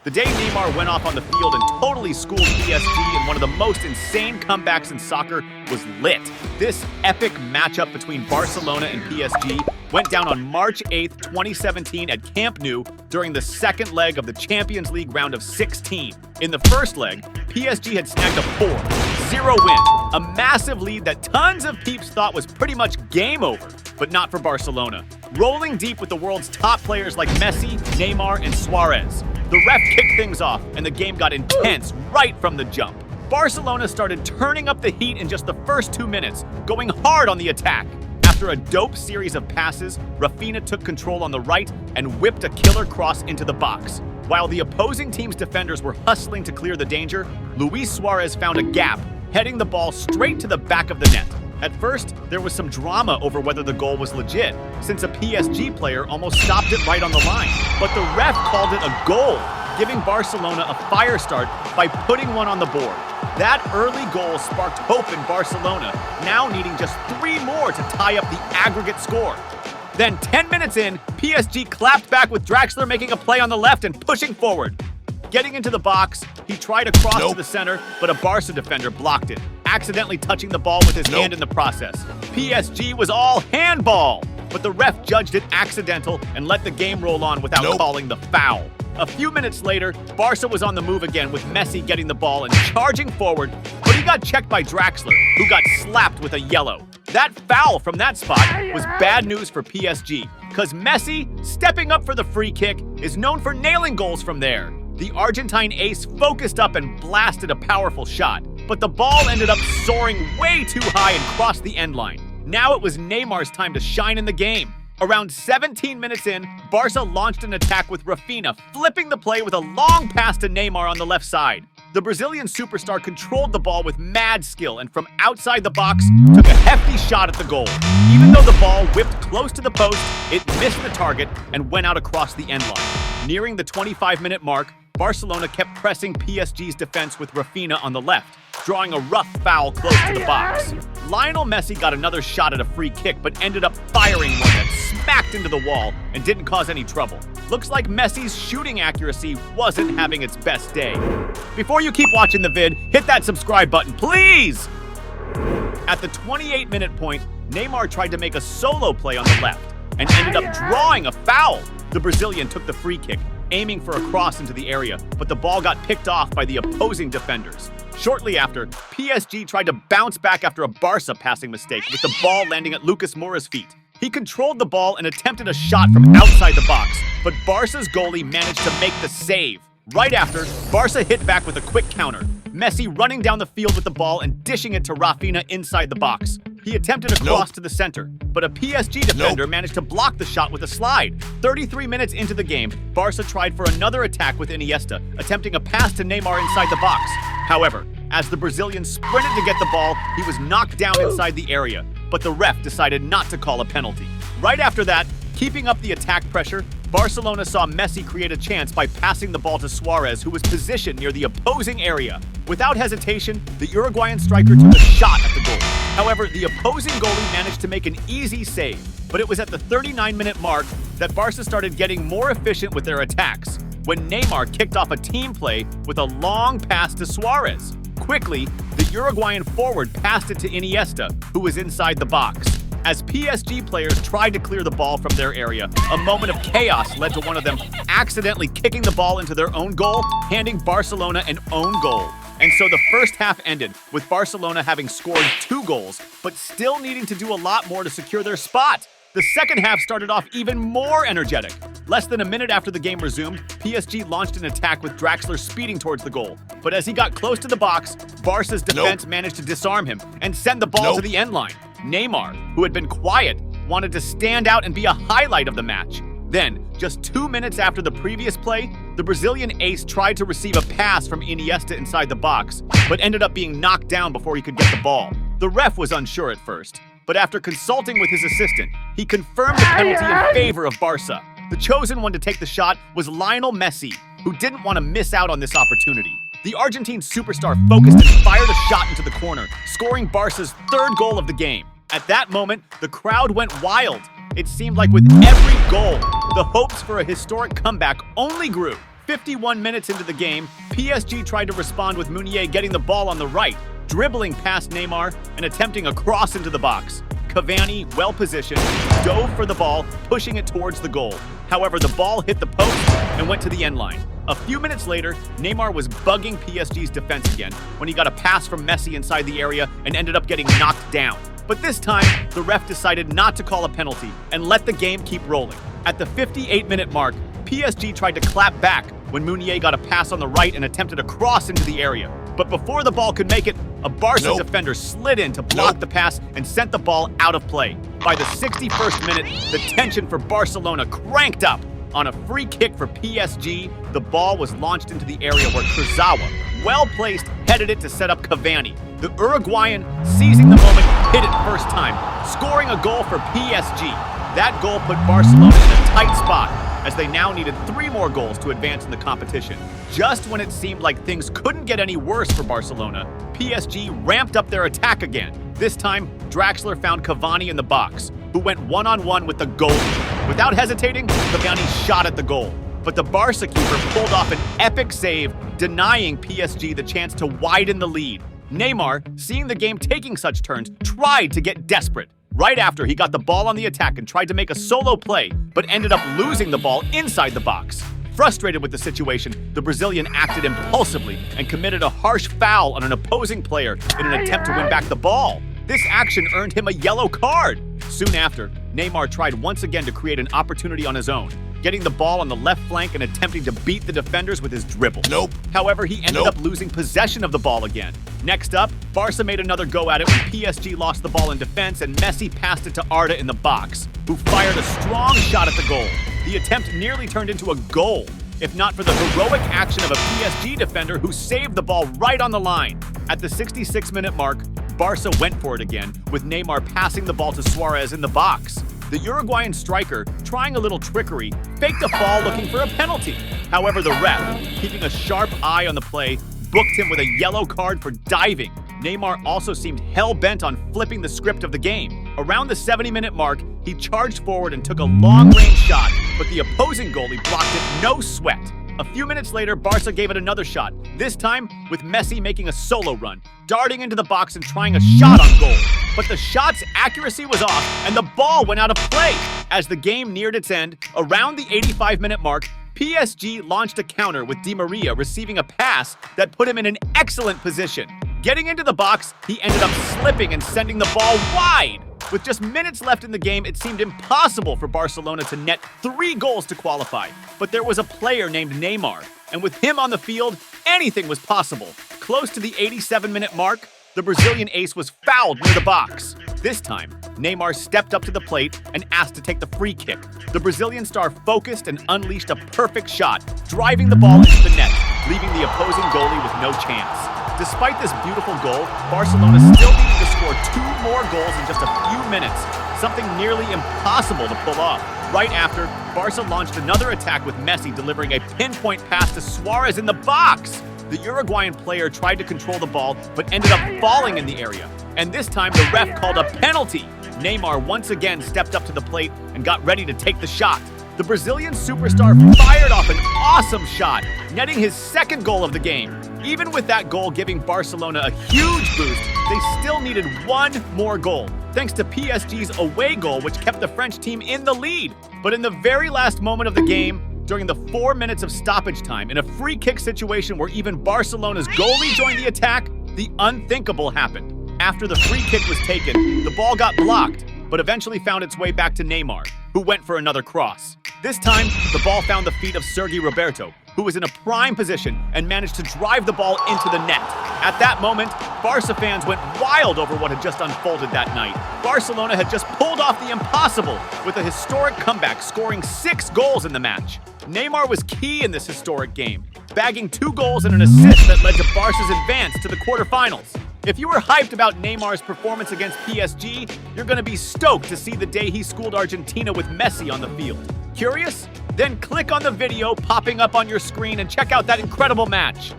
The day Neymar went off on the field and totally schooled PSG in one of the most insane comebacks in soccer was lit. This epic matchup between Barcelona and PSG went down on March 8th, 2017 at Camp Nou during the second leg of the Champions League round of 16. In the first leg, PSG had snagged a 4-0 win, a massive lead that tons of peeps thought was pretty much game over, but not for Barcelona. Rolling deep with the world's top players like Messi, Neymar, and Suarez. The ref kicked things off, and the game got intense right from the jump. Barcelona started turning up the heat in just the first 2 minutes, going hard on the attack. After a dope series of passes, Rafinha took control on the right and whipped a killer cross into the box. While the opposing team's defenders were hustling to clear the danger, Luis Suarez found a gap, heading the ball straight to the back of the net. At first, there was some drama over whether the goal was legit, since a PSG player almost stopped it right on the line. But the ref called it a goal, giving Barcelona a fire start by putting one on the board. That early goal sparked hope in Barcelona, now needing just 3 more to tie up the aggregate score. Then 10 minutes in, PSG clapped back with Draxler making a play on the left and pushing forward. Getting into the box, he tried a cross to the center, but a Barca defender blocked it, accidentally touching the ball with his hand in the process. PSG was all handball, but the ref judged it accidental and let the game roll on without calling the foul. A few minutes later, Barca was on the move again with Messi getting the ball and charging forward, but he got checked by Draxler, who got slapped with a yellow. That foul from that spot was bad news for PSG, because Messi, stepping up for the free kick, is known for nailing goals from there. The Argentine ace focused up and blasted a powerful shot, but the ball ended up soaring way too high and crossed the end line. Now it was Neymar's time to shine in the game. Around 17 minutes in, Barca launched an attack with Rafinha, flipping the play with a long pass to Neymar on the left side. The Brazilian superstar controlled the ball with mad skill and from outside the box took a hefty shot at the goal. Even though the ball whipped close to the post, it missed the target and went out across the end line. Nearing the 25-minute mark, Barcelona kept pressing PSG's defense with Rafinha on the left, drawing a rough foul close to the box. Lionel Messi got another shot at a free kick, but ended up firing one that smacked into the wall and didn't cause any trouble. Looks like Messi's shooting accuracy wasn't having its best day. Before you keep watching the vid, hit that subscribe button, please! At the 28-minute point, Neymar tried to make a solo play on the left and ended up drawing a foul. The Brazilian took the free kick, aiming for a cross into the area, but the ball got picked off by the opposing defenders. Shortly after, PSG tried to bounce back after a Barca passing mistake, with the ball landing at Lucas Moura's feet. He controlled the ball and attempted a shot from outside the box, but Barca's goalie managed to make the save. Right after, Barca hit back with a quick counter, Messi running down the field with the ball and dishing it to Rafinha inside the box. He attempted a cross to the center, but a PSG defender managed to block the shot with a slide. 33 minutes into the game, Barca tried for another attack with Iniesta, attempting a pass to Neymar inside the box. However, as the Brazilian sprinted to get the ball, he was knocked down inside the area, but the ref decided not to call a penalty. Right after that, keeping up the attack pressure, Barcelona saw Messi create a chance by passing the ball to Suarez, who was positioned near the opposing area. Without hesitation, the Uruguayan striker took a shot at the goal. However, the opposing goalie managed to make an easy save, but it was at the 39-minute mark that Barca started getting more efficient with their attacks, when Neymar kicked off a team play with a long pass to Suarez. Quickly, the Uruguayan forward passed it to Iniesta, who was inside the box. As PSG players tried to clear the ball from their area, a moment of chaos led to one of them accidentally kicking the ball into their own goal, handing Barcelona an own goal. And so the first half ended with Barcelona having scored 2 goals, but still needing to do a lot more to secure their spot. The second half started off even more energetic. Less than a minute after the game resumed, PSG launched an attack with Draxler speeding towards the goal. But as he got close to the box, Barca's defense managed to disarm him and send the ball to the end line. Neymar, who had been quiet, wanted to stand out and be a highlight of the match. Then, just 2 minutes after the previous play, the Brazilian ace tried to receive a pass from Iniesta inside the box, but ended up being knocked down before he could get the ball. The ref was unsure at first, but after consulting with his assistant, he confirmed the penalty in favor of Barca. The chosen one to take the shot was Lionel Messi, who didn't want to miss out on this opportunity. The Argentine superstar focused and fired a shot into the corner, scoring Barca's 3rd goal of the game. At that moment, the crowd went wild. It seemed like with every goal, the hopes for a historic comeback only grew. 51 minutes into the game, PSG tried to respond with Meunier getting the ball on the right, dribbling past Neymar and attempting a cross into the box. Cavani, well-positioned, dove for the ball, pushing it towards the goal. However, the ball hit the post and went to the end line. A few minutes later, Neymar was bugging PSG's defense again when he got a pass from Messi inside the area and ended up getting knocked down. But this time, the ref decided not to call a penalty and let the game keep rolling. At the 58-minute mark, PSG tried to clap back when Meunier got a pass on the right and attempted a cross into the area. But before the ball could make it, a Barca defender slid in to block the pass and sent the ball out of play. By the 61st minute, the tension for Barcelona cranked up. On a free kick for PSG, the ball was launched into the area where Kurzawa, well-placed, headed it to set up Cavani. The Uruguayan, seizing the moment, hit it first time, scoring a goal for PSG. That goal put Barcelona in a tight spot, as they now needed 3 more goals to advance in the competition. Just when it seemed like things couldn't get any worse for Barcelona, PSG ramped up their attack again. This time, Draxler found Cavani in the box, who went one-on-one with the goalie. Without hesitating, Cavani shot at the goal. But the Barca keeper pulled off an epic save, denying PSG the chance to widen the lead. Neymar, seeing the game taking such turns, tried to get desperate. Right after, he got the ball on the attack and tried to make a solo play, but ended up losing the ball inside the box. Frustrated with the situation, the Brazilian acted impulsively and committed a harsh foul on an opposing player in an attempt to win back the ball. This action earned him a yellow card. Soon after, Neymar tried once again to create an opportunity on his own, getting the ball on the left flank and attempting to beat the defenders with his dribble. However, he ended up losing possession of the ball again. Next up, Barca made another go at it when PSG lost the ball in defense and Messi passed it to Arda in the box, who fired a strong shot at the goal. The attempt nearly turned into a goal, if not for the heroic action of a PSG defender who saved the ball right on the line. At the 66-minute mark, Barca went for it again, with Neymar passing the ball to Suarez in the box. The Uruguayan striker, trying a little trickery, faked a fall looking for a penalty. However, the ref, keeping a sharp eye on the play, booked him with a yellow card for diving. Neymar also seemed hell-bent on flipping the script of the game. Around the 70-minute mark, he charged forward and took a long-range shot, but the opposing goalie blocked it no sweat. A few minutes later, Barca gave it another shot, this time with Messi making a solo run, darting into the box and trying a shot on goal. But the shot's accuracy was off, and the ball went out of play. As the game neared its end, around the 85-minute mark, PSG launched a counter with Di Maria receiving a pass that put him in an excellent position. Getting into the box, he ended up slipping and sending the ball wide. With just minutes left in the game, it seemed impossible for Barcelona to net 3 goals to qualify. But there was a player named Neymar, and with him on the field, anything was possible. Close to the 87-minute mark, the Brazilian ace was fouled near the box. This time, Neymar stepped up to the plate and asked to take the free kick. The Brazilian star focused and unleashed a perfect shot, driving the ball into the net, leaving the opposing goalie with no chance. Despite this beautiful goal, Barcelona still needed to score 2 more goals in just a few minutes, something nearly impossible to pull off. Right after, Barca launched another attack with Messi delivering a pinpoint pass to Suarez in the box. The Uruguayan player tried to control the ball, but ended up falling in the area. And this time, the ref called a penalty. Neymar once again stepped up to the plate and got ready to take the shot. The Brazilian superstar fired off an awesome shot, netting his 2nd goal of the game. Even with that goal giving Barcelona a huge boost, they still needed 1 more goal, thanks to PSG's away goal, which kept the French team in the lead. But in the very last moment of the game, during the 4 minutes of stoppage time, in a free kick situation where even Barcelona's goalie joined the attack, the unthinkable happened. After the free kick was taken, the ball got blocked, but eventually found its way back to Neymar, who went for another cross. This time, the ball found the feet of Sergi Roberto, who was in a prime position and managed to drive the ball into the net. At that moment, Barca fans went wild over what had just unfolded that night. Barcelona had just pulled off the impossible with a historic comeback, scoring 6 goals in the match. Neymar was key in this historic game, bagging 2 goals and an assist that led to Barca's advance to the quarterfinals. If you were hyped about Neymar's performance against PSG, you're going to be stoked to see the day he schooled Argentina with Messi on the field. Curious? Then click on the video popping up on your screen and check out that incredible match.